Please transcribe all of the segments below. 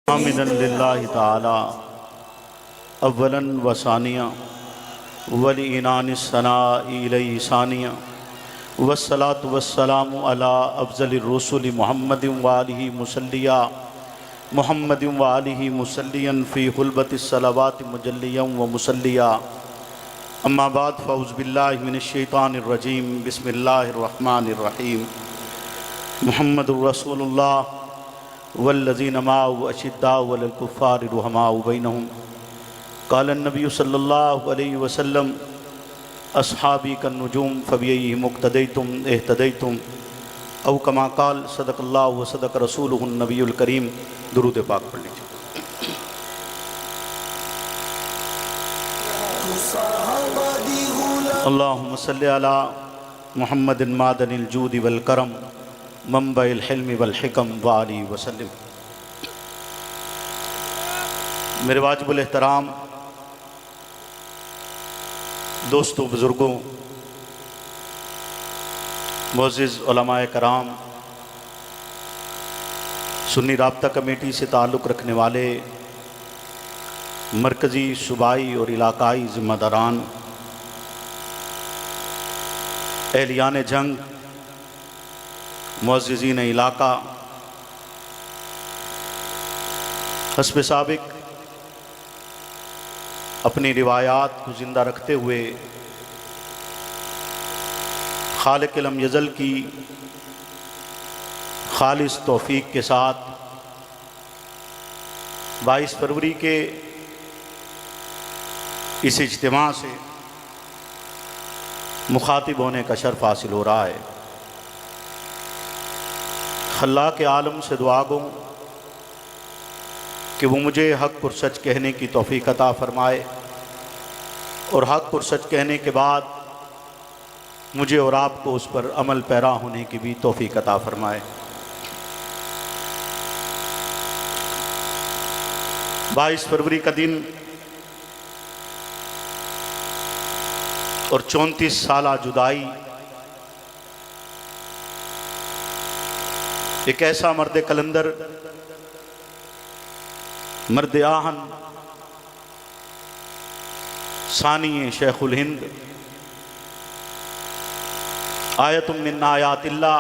حامداً للہ تعالی اولاً و ثانیہ ولعنان الثناء الیہ ثانیہ والصلاة والسلام علی افضل الرسل محمد وآلہ مسلیہ محمد وآلہ مسلیاً فی حلبۃ الصلوات مجلیاً و مسلیہ اما بعد فاعوذ باللہ من الشیطان الرجیم بسم اللہ الرحمن الرحیم محمد رسول اللہ والذین معه اشداء علی الکفار رحماء بینہم قال النبی صلی اللہ علیہ وسلم اصحابی کالنجوم فبیئیہم اقتدیتم اہتدیتم او کما قال صدق اللہ وصدق رسولہ النبی الکریم۔ درود پاک پڑھ لیجیے۔ اللہم صلی علی محمد معدن الجود والکرم منبع الحلم والحکم وآلہ وسلم۔ میرے واجب الاحترام دوستوں، بزرگوں، معزز علماء کرام، سنی رابطہ کمیٹی سے تعلق رکھنے والے مرکزی، صوبائی اور علاقائی ذمہ داران، اہلیان جنگ، معززین علاقہ، حسب سابق اپنی روایات کو زندہ رکھتے ہوئے خالق لم یزل کی خالص توفیق کے ساتھ 22 فروری کے اس اجتماع سے مخاطب ہونے کا شرف حاصل ہو رہا ہے۔ خلاق عالم سے دعا گو کہ وہ مجھے حق پر سچ کہنے کی توفیق عطا فرمائے اور حق پر سچ کہنے کے بعد مجھے اور آپ کو اس پر عمل پیرا ہونے کی بھی توفیق عطا فرمائے۔ 22 فروری کا دن اور 34 سالہ جدائی ایک ایسا مرد کلندر، مرد آہن، ثانی شیخ الہند، آیت من آیات اللہ،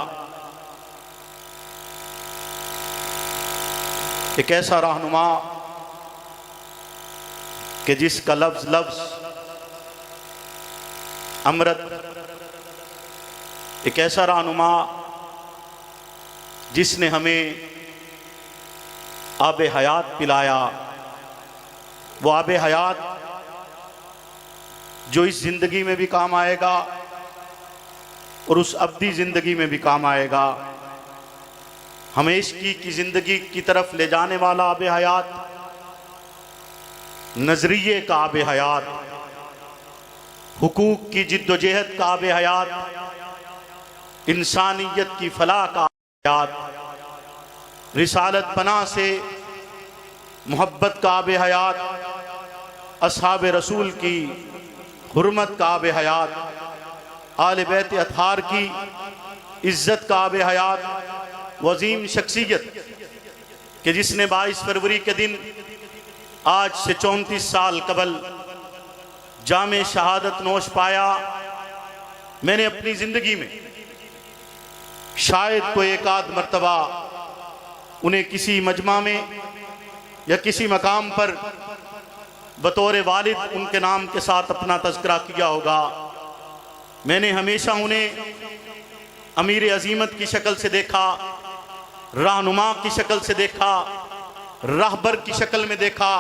ایک ایسا رہنما کہ جس کا لفظ لفظ امرت، ایک ایسا رہنما جس نے ہمیں آب حیات پلایا، وہ آب حیات جو اس زندگی میں بھی کام آئے گا اور اس ابدی زندگی میں بھی کام آئے گا، ہمیشگی کی زندگی کی طرف لے جانے والا آب حیات، نظریے کا آب حیات، حقوق کی جد و جہد کا آب حیات، انسانیت کی فلاح کا آب حیات، رسالت پناہ سے محبت کا آب حیات، اصحاب رسول کی حرمت کا آب حیات، آل بیت اطہار کی عزت کا آب حیات، عظیم شخصیت کہ جس نے 22 فروری کے دن آج سے 34 سال قبل جام شہادت نوش پایا۔ میں نے اپنی زندگی میں شاید کوئی ایک آدھ مرتبہ انہیں کسی مجمع میں یا کسی مقام پر بطور والد ان کے نام کے ساتھ اپنا تذکرہ کیا ہوگا۔ میں نے ہمیشہ انہیں امیر عظیمت کی شکل سے دیکھا، رہنما کی شکل سے دیکھا، راہبر کی شکل میں دیکھا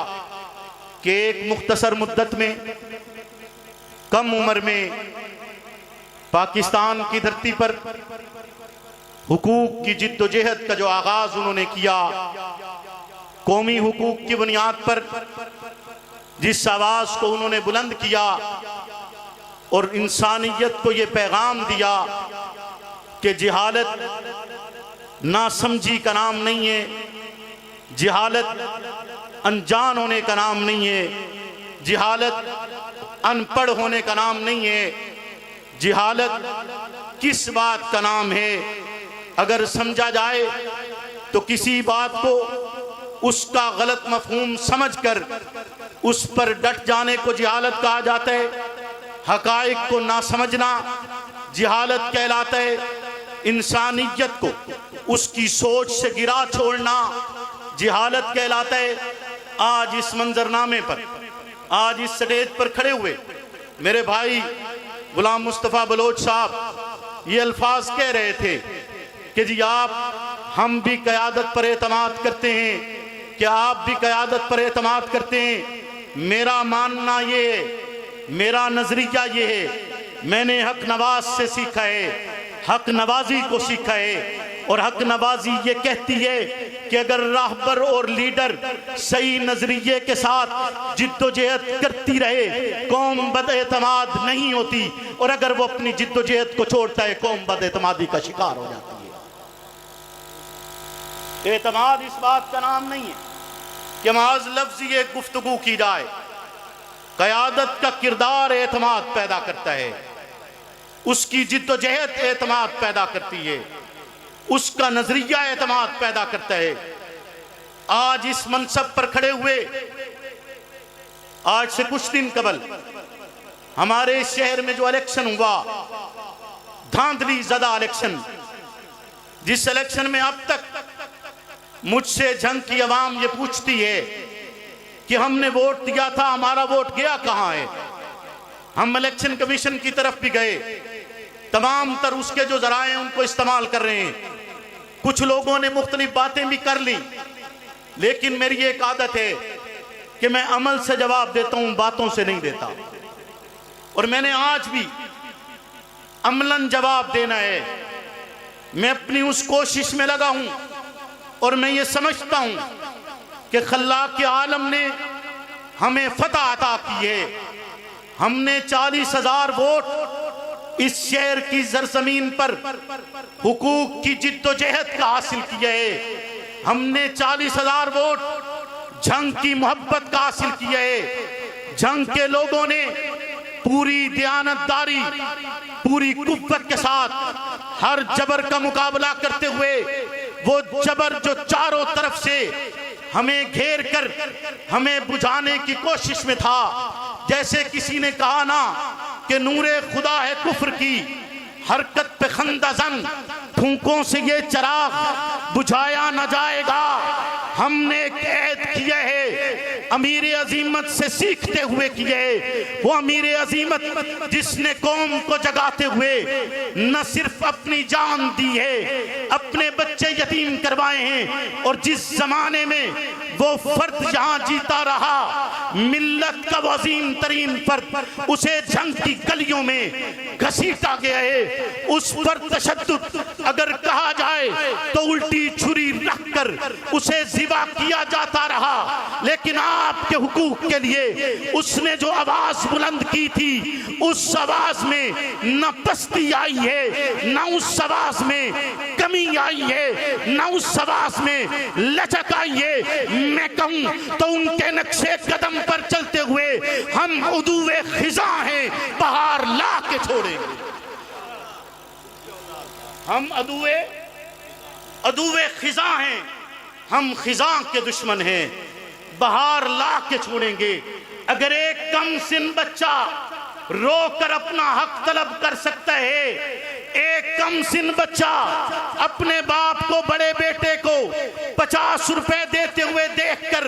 کہ ایک مختصر مدت میں، کم عمر میں پاکستان کی دھرتی پر حقوق کی جد و جہد کا جو آغاز انہوں نے کیا، قومی حقوق کی بنیاد پر جس آواز کو انہوں نے بلند کیا اور انسانیت کو یہ پیغام دیا کہ جہالت ناسمجھی کا نام نہیں ہے، جہالت انجان ہونے کا نام نہیں ہے، جہالت ان پڑھ ہونے کا نام نہیں ہے، جہالت کس بات کا نام ہے؟ اگر سمجھا جائے تو کسی بات کو اس کا غلط مفہوم سمجھ کر اس پر ڈٹ جانے کو جہالت کہا جاتا ہے۔ حقائق کو نہ سمجھنا جہالت کہلاتا ہے۔ انسانیت کو اس کی سوچ سے گرا چھوڑنا جہالت کہلاتا ہے۔ آج اس منظرنامے پر، آج اس سٹیج پر کھڑے ہوئے میرے بھائی غلام مصطفیٰ بلوچ صاحب یہ الفاظ کہہ رہے تھے کہ جی ہم بھی قیادت پر اعتماد کرتے ہیں، کہ آپ بھی قیادت پر اعتماد کرتے ہیں۔ میرا ماننا یہ ہے، میرا نظریہ یہ ہے، میں نے حق نواز سے سیکھا ہے، حق نوازی کو سیکھا ہے، اور حق نوازی یہ کہتی ہے کہ اگر راہبر اور لیڈر صحیح نظریے کے ساتھ جد و جہد کرتی رہے قوم بد اعتماد نہیں ہوتی، اور اگر وہ اپنی جد و جہد کو چھوڑتا ہے قوم بد اعتمادی کا شکار ہو جاتی ہے۔ اعتماد اس بات کا نام نہیں ہے کہ محض لفظی ایک گفتگو کی جائے۔ قیادت کا کردار اعتماد پیدا کرتا ہے، اس کی جد و جہد اعتماد پیدا کرتی ہے، اس کا نظریہ اعتماد پیدا کرتا ہے۔ آج اس منصب پر کھڑے ہوئے، آج سے کچھ دن قبل ہمارے شہر میں جو الیکشن ہوا، دھاندلی زدہ الیکشن، جس الیکشن میں اب تک مجھ سے جھنگ کی عوام یہ پوچھتی ہے کہ ہم نے ووٹ دیا تھا، ہمارا ووٹ گیا کہاں ہے؟ ہم الیکشن کمیشن کی طرف بھی گئے، تمام تر اس کے جو ذرائع ہیں ان کو استعمال کر رہے ہیں، کچھ لوگوں نے مختلف باتیں بھی کر لی، لیکن میری ایک عادت ہے کہ میں عمل سے جواب دیتا ہوں، باتوں سے نہیں دیتا، اور میں نے آج بھی عملاً جواب دینا ہے۔ میں اپنی اس کوشش میں لگا ہوں، اور میں یہ سمجھتا ہوں کہ خلاق عالم نے ہمیں فتح عطا کی ہے۔ ہم نے 40,000 ووٹ اس شہر کی زرزمین پر حقوق کی جد و جہد کا حاصل کیا ہے۔ ہم نے 40,000 ووٹ جنگ کی محبت کا حاصل کیا ہے۔ جنگ کے لوگوں نے پوری دیانتداری، پوری قوت کے ساتھ ہر جبر کا مقابلہ کرتے ہوئے، وہ جبر جو چاروں طرف سے ہمیں گھیر کر ہمیں بجھانے کی کوشش میں تھا، جیسے کسی نے کہا نا کہ نور خدا ہے کفر کی، حرکت پہ خندہ زن، پھونکوں سے یہ چراغ بجھایا نہ جائے گا۔ ہم نے ایک عہد کیا ہے، امیر عظیمت سے سیکھتے ہوئے کیا ہے، وہ امیر عظیمت جس نے قوم کو جگاتے ہوئے نہ صرف اپنی جان دی ہے، اپنے بچے یتیم کروائے ہیں، اور جس زمانے میں وہ فرد یہاں جیتا رہا، ملت کا عظیم ترین فرد، اسے جنگ کی گلیوں میں گھسیٹا گیا ہے۔ اس پر تشدد اگر کہا جائے تو الٹی چھری رکھ کر اسے ذبح کیا جاتا رہا، لیکن آپ کے حقوق کے لیے اس نے جو آواز بلند کی تھی، اس آواز میں نہ پستی آئی ہے، نہ اس آواز میں کمی آئی ہے، نہ اس آواز میں لچک آئی ہے۔ میں کہوں تو ان کے نقشے قدم پر چلتے ہوئے ہم عدو خزاں ہیں، بہار لا کے چھوڑیں گے۔ ہم عدو خزاں ہیں، ہم خزاں کے دشمن ہیں، بہار لا کے چھوڑیں گے۔ اگر ایک کم سن بچہ رو کر اپنا حق طلب کر سکتا ہے، ایک کم سن بچہ اپنے باپ کو، بڑے بیٹے کو 50 روپے دیتے ہوئے دیکھ کر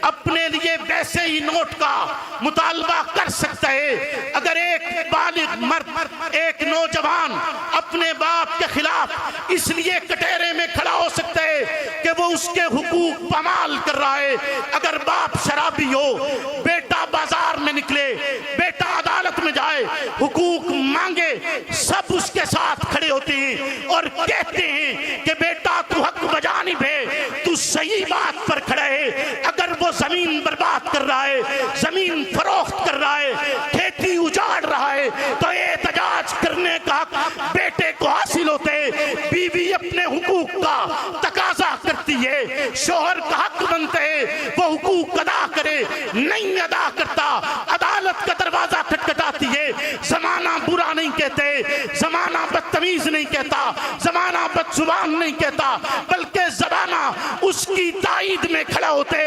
اپنے لیے ویسے ہی نوٹ کا مطالبہ کر سکتا ہے، اگر ایک بالغ مرد، ایک نوجوان اپنے باپ کے خلاف اس لیے کٹہرے میں کھڑا ہو سکتا ہے کہ وہ اس کے حقوق پامال کر رہا ہے، اگر باپ شرابی ہو، بیٹا بازار میں نکلے، بیٹا عدالت میں جائے، حقوق مانگے، سب اس کے ساتھ کھڑے ہوتے ہیں اور کہتے ہیں کہ بیٹا تو حق بجانب ہے، تو صحیح بات پر کھڑا ہے۔ اگر وہ زمین برباد کر رہا ہے، زمین فروخت کر رہا ہے، کھیتی اجاڑ رہا ہے، تو احتجاج کرنے کا حق بیٹے کو حاصل ہوتے ہیں۔ بیوی اپنے حقوق کا تقاضا کرتی ہے، شوہر کا حق بنتا ہے وہ حقوق ادا کرے، نہیں ادا کرتا عدالت کا دروازہ کھٹکھٹاتی ہے۔ زمانہ برا نہیں کہتے، زمانہ بدتمیز نہیں کہتا، زمانہ بد زبان نہیں کہتا، بلکہ زمانہ اس کی تائید میں کھڑا ہوتے.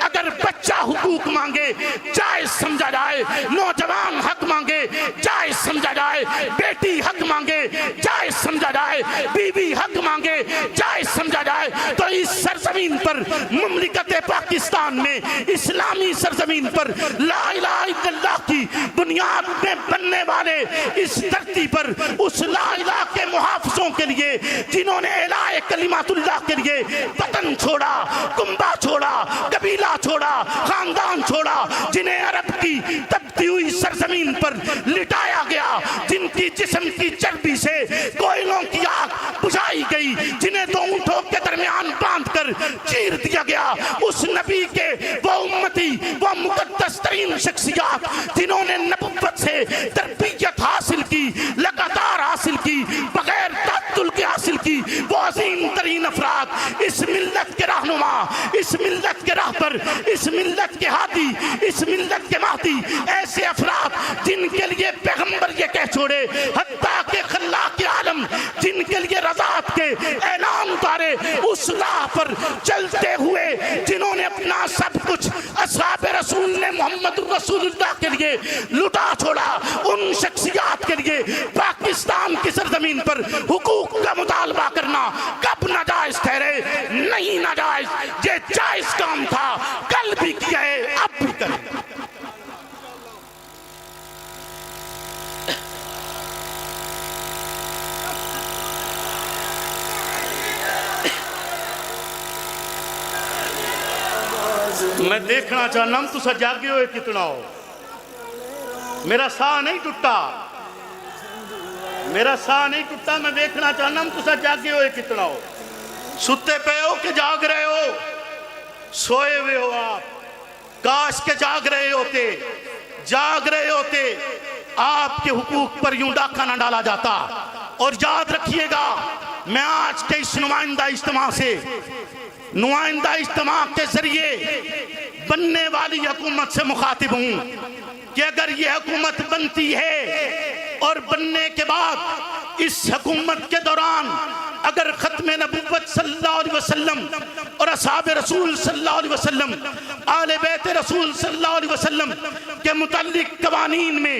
اگر بچہ حقوق مانگے جائز سمجھا جائے, نوجوان حق مانگے جائز سمجھا جائے, بیٹی حق مانگے جائز سمجھا جائے, بیوی حق مانگے جائز سمجھا جائے. تو اس سرزمین پر, مملکت پاکستان میں, اسلامی سرزمین پر لا الہ الا اللہ کی بنیاد میں بننے والے اس دھرتی پر اس لا الہ کے محافظوں کے لیے جنہوں نے الہ کلمات اللہ کے لیے وطن چھوڑا, کنبہ چھوڑا, قبیلہ چھوڑا, خاندان چھوڑا, جنہیں عرب کی تبتی ہوئی سرزمین پر لٹایا گیا, جن کی جسم کی چربی سے کوئلوں کی آگ بجھائی گئی, جنہیں دو اونٹوں کے درمیان باندھ کر چیر دیا گیا, اس نبی کے وہ امتی, وہ مقدس ترین شخصیات جنہوں نے نبوت سے تربیت حاصل کی, لگاتار حاصل کی, بغیر تعطل کے حاصل کی, وہ عظیم ترین افراد, اس ملت کے رہنما, اس ملت کے راہبر, اس ملت کے ہادی, اس ملت کے مہدی, ایسے افراد جن کے لیے پیغمبر یہ کہہ چھوڑے, حتیٰ کہ خلاق عالم جن کے لیے رضاعت کے اعلان اتارے, اس راہ پر چلتے ہوئے جنہوں نے اپنا سب کچھ اصحاب رسول نے محمد رسول اللہ کے لیے لٹا چھوڑا, ان شخصیات کے لیے پاکستان کی سرزمین پر حقوق کا مطالبہ کرنا کب ناجائز ٹھہرے؟ نہیں ناجائز, یہ جائز کام تھا, کل بھی کیا ہے, اب بھی کریں. میں دیکھنا چاہنا ہوں تسا جاگے ہوئے کتنا ہو. میرا ساہ نہیں ٹوٹا, میرا ساہ نہیں ٹوٹا, میں دیکھنا چاہنا ہوں تسا جاگے ہوئے کتنا ہو. ستے پہ ہو کہ جاگ رہے ہو, سوئے ہوئے ہو آپ, کاش کے جاگ رہے ہوتے, جاگ رہے ہوتے, آپ کے حقوق پر یوں ڈاکہ نہ ڈالا جاتا. اور یاد رکھیے گا, میں آج کے اس نمائندہ اجتماع کے ذریعے بننے والی حکومت سے مخاطب ہوں کہ اگر یہ حکومت بنتی ہے اور بننے کے بعد اس حکومت کے دوران اگر ختم نبوت صلی اللہ علیہ وسلم اور اصحاب رسول صلی اللہ علیہ وسلم, آل بیت رسول صلی اللہ علیہ وسلم کے متعلق قوانین میں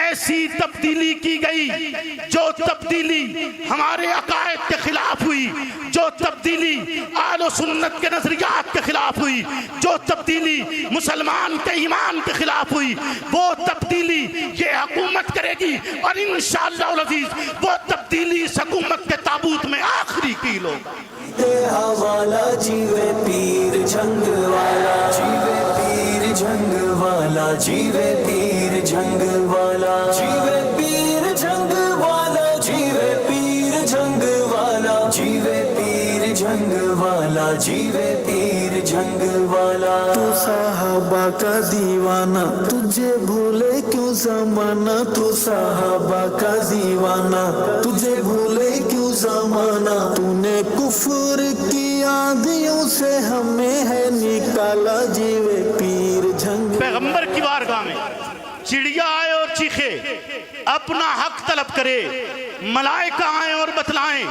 ایسی تبدیلی کی گئی جو تبدیلی ہمارے عقائد کے خلاف ہوئی, جو تبدیلی اہل سنت کے نظریات کے خلاف ہوئی, جو تبدیلی مسلمان کے ایمان کے خلاف ہوئی, وہ تبدیلی یہ حکومت کرے گی. اور انشاءاللہ العزیز وہ تبدیلی اس حکومت کے تابوت میں آخری کیل ہوگا. حوالہ جیوے پیر جھنگ والا, جیوے پیر جھنگ والا, جیوے پیر جھنگ والا, جیوے پیر جھنگ والا, جیوے پیر جھنگ والا, جیوے پیر جھنگ والا, جیوے پیر جھنگ والا. تو صحابہ کا دیوانہ, تجھے بھولے کیوں زمانہ, تو صحابہ کا دیوانہ, تجھے بھولے کیوں زمانہ, تو نے کفر کی آندھیوں سے ہمیں ہے نکالا, جیوے پیر جھنگ. پیغمبر کی بارگاہ میں چڑیا آئے اور چیخے, اپنا حق طلب کرے, ملائکہ آئیں اور بتلائیں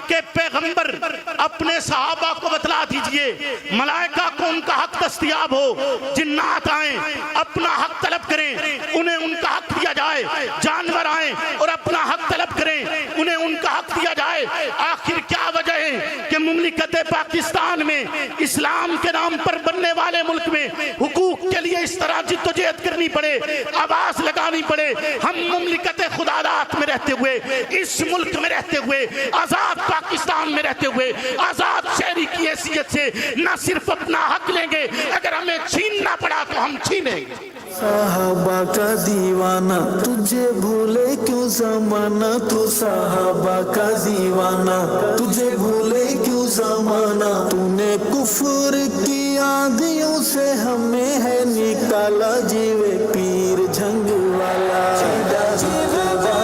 کہ پیغمبر اپنے صحابہ کو بتلا دیجئے, ملائکہ کو ان کا حق دستیاب ہو, جنات آئیں اپنا حق طلب کریں, انہیں ان کا حق دیا جائے, جانور آئیں اور اپنا حق طلب کریں, انہیں ان کا حق دیا جائے. آخر کیا وجہ ہے کہ مملکت پاکستان میں, اسلام کے نام پر بننے والے ملک میں حقوق کے لیے اس طرح جدوجہد کرنی پڑے, آواز لگانی پڑے؟ ہم مملکت خداداد میں رہتے ہوئے, اس ملک میں رہتے ہوئے, آزاد پاکستان میں رہتے ہوئے, آزاد شہری کی حیثیت سے نہ صرف اپنا حق لیں گے, اگر ہمیں چھیننا پڑا تو ہم چھینیں گے. صحابہ کا دیوانہ, تجھے بھولے کیوں زمانہ, تو صحابہ کا دیوانہ, تجھے بھولے کیوں زمانہ, تو نے کفر کی آندھیوں سے ہمیں ہے نکالا, جیوے پیر جھنگ والا, جیوے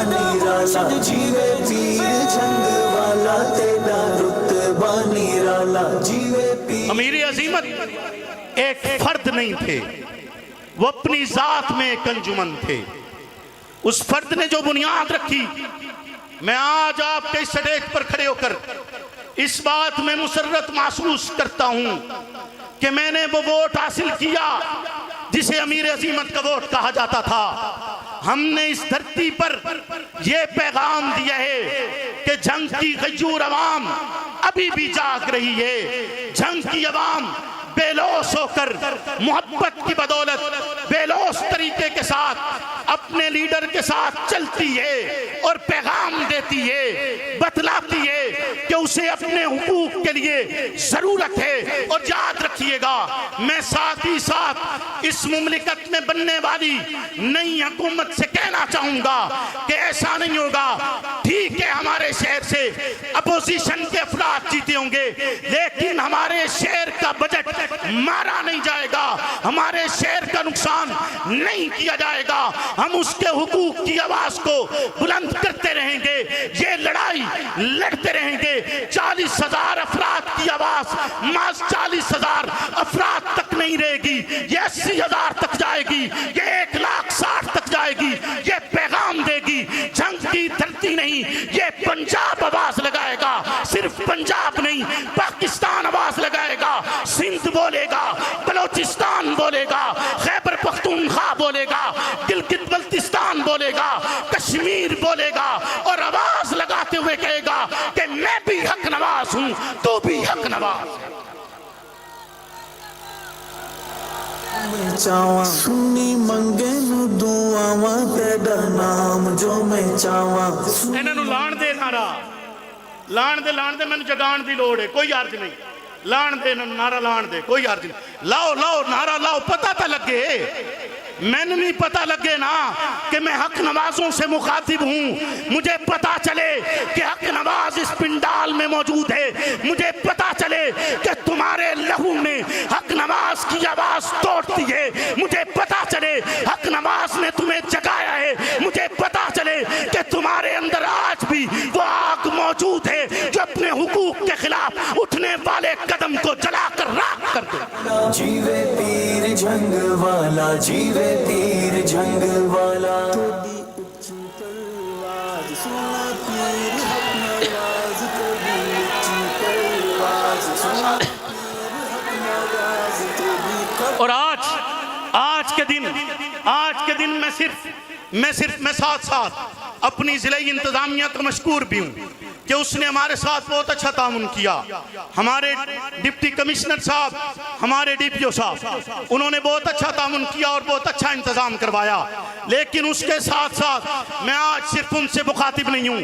نرالا, جیوے پیر جھنگ والا, تیرا رتبہ نرالا, جیوے پیر. امیر عظیمت ایک فرد نہیں تھے, وہ اپنی ذات میں ایک انجمن تھے. اس فرد نے جو بنیاد رکھی, میں آج آپ کے سٹیج پر کھڑے ہو کر اس بات میں مسرت محسوس کرتا ہوں کہ میں نے وہ ووٹ حاصل کیا جسے امیر عظیمت کا ووٹ کہا جاتا تھا۔ ہم نے اس دھرتی پر یہ پیغام دیا ہے کہ جنگ کی غیور عوام ابھی بھی جاگ رہی ہے۔ جنگ کی عوام بے لوث ہو کر محبت کی بدولت بے لوث طریقے کے ساتھ اپنے لیڈر کے ساتھ چلتی ہے اور پیغام دیتی ہے، بتلاتی ہے کہ اسے اپنے حقوق کے لیے ضرورت ہے۔ اور یاد رکھیے گا، میں ساتھ ہی ساتھ اس مملکت میں بننے والی نئی حکومت سے کہنا چاہوں گا کہ ایسا نہیں ہوگا۔ ٹھیک ہے، ہمارے شہر سے اپوزیشن کے افراد جیتے ہوں گے، لیکن ہمارے شہر کا بجٹ مارا نہیں جائے گا، ہمارے شہر کا نقصان نہیں کیا جائے گا۔ ہم اس کے حقوق کی آواز کو بلند کرتے رہیں گے، یہ لڑائی لڑتے رہیں گے۔ 40,000 افراد کی آواز محض 40,000 افراد تک نہیں رہے گی، یہ 80,000 تک جائے گی، یہ 1,60,000 تک جائے گی، یہ پیغام دے گی۔ جنگ کی دھرتی نہیں، یہ پنجاب آواز لگائے گا، صرف پنجاب نہیں پاکستان آواز لگائے گا۔ سندھ بولے گا، بلوچستان بولے گا، خیبر پختونخوا بولے گا، گلگت بلتستان بولے گا، کشمیر بولے گا، اور آواز لگاتے ہوئے کہے گا کہ میں بھی حق نواز ہوں، تو بھی حق نواز ہے۔ چاواں سنی منگے نو دعاواں تیرا نام جو میں چاواں۔ انہاں نو لان دے نعرہ، لان دے مینوں جگان دی لوڑ ہے، کوئی عرض نہیں۔ لان دے نعرہ، لان دے، کوئی عرض نہیں۔ لاؤ نعرہ لاؤ، پتہ تا لگے، میں نے نہیں پتہ لگے نا کہ میں حق نوازوں سے مخاطب ہوں۔ مجھے پتہ چلے کہ حق نواز اس پنڈال میں موجود ہے، مجھے پتہ چلے کہ تمہارے لہو میں حق نواز کی آواز توڑتی ہے، مجھے پتہ چلے حق نواز نے تمہیں جگایا ہے، مجھے پتہ چلے کہ تمہارے اندر آج بھی وہ آگ موجود ہے جو اپنے حقوق کے خلاف اٹھنے والے قدم کو جلا کر راکھ کر دے۔ جیوے پیر جنگ والا، جیوے پیر جنگ والا۔ اور آج کے دن میں ساتھ اپنی ضلعی انتظامیہ کا مشکور بھی ہوں کہ اس نے ہمارے ساتھ بہت اچھا تعاون کیا۔ ہمارے ڈپٹی کمشنر صاحب، ہمارے ڈی پی او صاحب، انہوں نے بہت اچھا تعاون کیا اور بہت اچھا انتظام کروایا۔ لیکن اس کے ساتھ میں آج صرف ان سے مخاطب نہیں ہوں۔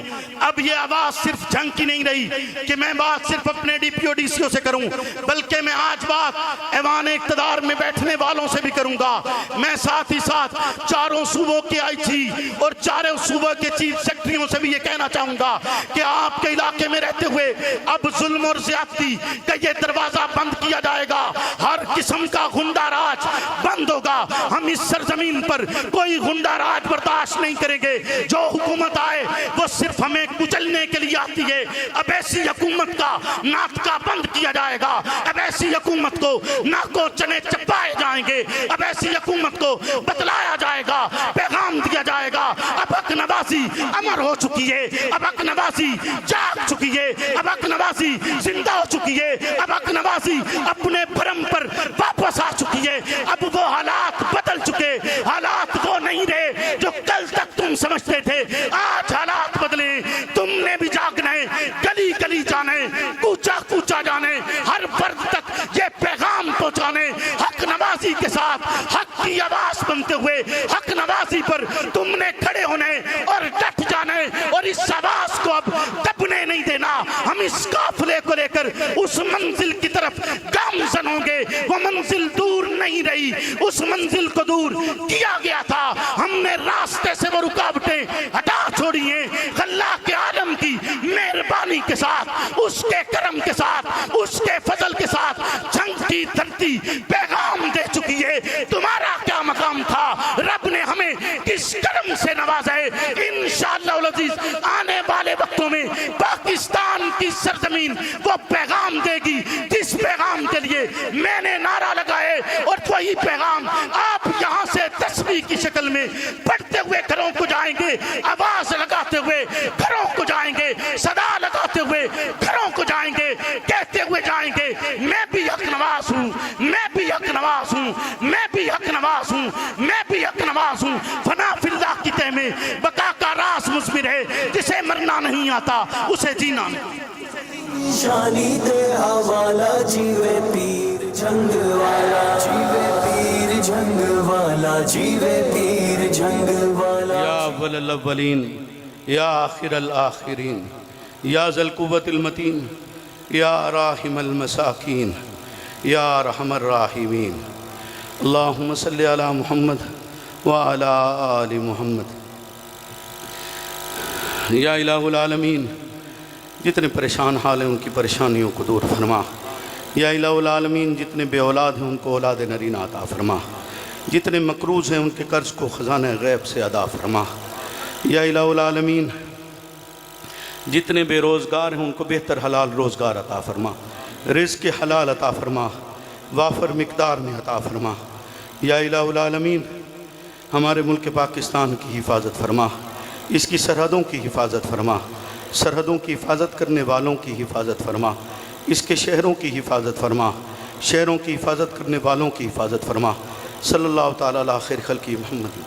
اب یہ آواز صرف جنگ کی نہیں رہی کہ میں بات صرف اپنے D P O D C او سے کروں، بلکہ میں آج بات ایوان اقتدار میں بیٹھنے والوں سے بھی کروں گا۔ میں ساتھ ہی ساتھ چاروں صوبوں کے آئی جی اور چاروں صوبوں کے چیف سیکٹریوں سے بھی یہ کہنا چاہوں گا کہ آپ کے علاقے میں رہتے ہوئے اب ظلم اور زیادتی کا یہ دروازہ بند کیا جائے گا، ہر قسم کا غنڈہ راج بند ہوگا۔ ہم اس سرزمین پر کوئی غنڈہ راج برداشت نہیں کریں گے۔ جو حکومت آئے وہ صرف ہمیں کچلنے کے لیے آتی ہے۔ اب ایسی حکومت کا ناطقہ بند کیا جائے گا، اب ایسی حکومت کو ناکو چنے چپائے جائیں گے، اب ایسی حکومت کو بتلایا جائے گا، پیغام دیا جائے گا۔ اب حق نوازی امر ہو چکی ہے، اب حق نوازی جاگ چکی ہے، اب حق نوازی زندہ ہو چکی ہے، اب حق نوازی اپنے بھرم پر واپس آ چکی ہے۔ اب وہ حالات بدل چکے، حالات وہ نہیں رہے جو کل تک تم سمجھتے تھے۔ آج حالات بدلے، تم نے بھی جاگنا ہے، گلی گلی جانے، کوچا کوچا جانے، ہر فرد تک یہ پیغام پہنچانے، حق نوازی کے ساتھ حق کی آواز بنتے ہوئے حق نوازی پر تم نے کھڑے ہونے اور ڈٹ جانے، اور اس آواز کو اب دبنے نہیں دینا۔ ہم اس قافلے کو لے کر اس منزل کی طرف گامزن ہوں گے۔ وہ منزل دور نہیں رہی، اس منزل کو دور کیا گیا تھا۔ ہم نے راستے سے وہ رکاوٹیں ہٹا چھوڑی ہیں۔ اللہ کے عالم کی مہربانی کے ساتھ، اس کے کرم کے ساتھ، اس کے فضل کے ساتھ جنگ کی دھرتی پیغام دے چکی ہے۔ تمہارا کیا مقام تھا؟ رب نے ہمیں کس کرم سے نوازا ہے۔ انشاءاللہ العزیز آنے والے وقتوں میں پاکستان کی سرزمین وہ پیغام دے گی جس پیغام کے لیے میں نے نعرہ لگائے، اور وہی پیغام آپ یہاں سے تسبیح کی شکل میں پڑھتے ہوئے گھروں کو جائیں گے، آواز لگاتے ہوئے گھروں کو جائیں گے، صدا لگاتے ہوئے گھروں کو جائیں گے۔ کہتے ہوئے جائیں گے میں بھی حق نواز ہوں، میں بھی حق نواز ہوں، میں بھی حق نواز ہوں، میں بھی حق نواز ہوں۔ فنا فی اللہ کی تہ میں بقا کا راز مضمر ہے، جسے مرنا نہیں آتا اسے جینا نہیں۔ شانی دے حوالہ جیوے پیر جنگ والا، جیوے پیر جنگ والا، جیوے پیر جنگ والا۔ یا اول الاولین یا آخر الآخرین یا ذا القوة المتین یا راحم المساکین یا رحم الراحمین، اللہم صلی علی محمد وعلی آل محمد۔ یا الہ العالمین، جتنے پریشان حال ہیں ان کی پریشانیوں کو دور فرما۔ یا الہ العالمین، جتنے بے اولاد ہیں ان کو اولاد نرینہ عطا فرما، جتنے مقروض ہیں ان کے قرض کو خزانہ غیب سے ادا فرما۔ یا الہ العالمین، جتنے بے روزگار ہیں ان کو بہتر حلال روزگار عطا فرما، رزق حلال عطا فرما، وافر مقدار میں عطا فرما۔ یا الہ العالمین، ہمارے ملک پاکستان کی حفاظت فرما، اس کی سرحدوں کی حفاظت فرما، سرحدوں کی حفاظت کرنے والوں کی حفاظت فرما، اس کے شہروں کی حفاظت فرما، شہروں کی حفاظت کرنے والوں کی حفاظت فرما۔ صلی اللہ تعالیٰ علی خیر خلقی محمد۔